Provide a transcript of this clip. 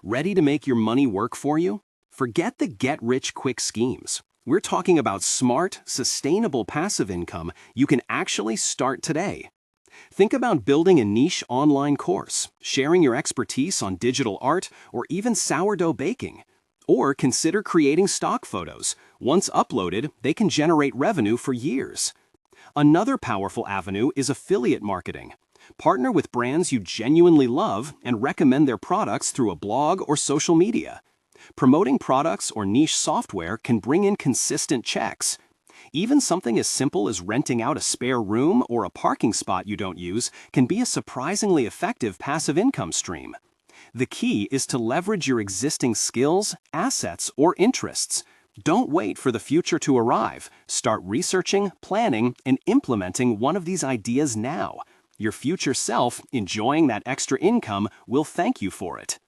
Ready to make your money work for you? Forget the get-rich-quick schemes. We're talking about smart, sustainable passive income you can actually start today. Think about building a niche online course, sharing your expertise on digital art, or even sourdough baking. Or consider creating stock photos. Once uploaded, they can generate revenue for years. Another powerful avenue is affiliate marketing. Partner with brands you genuinely love and recommend their products through a blog or social media. Promoting products or niche software can bring in consistent checks. Even something as simple as renting out a spare room or a parking spot you don't use can be a surprisingly effective passive income stream. The key is to leverage your existing skills, assets, or interests. Don't wait for the future to arrive. Start researching, planning, and implementing one of these ideas now. Your future self, enjoying that extra income, will thank you for it.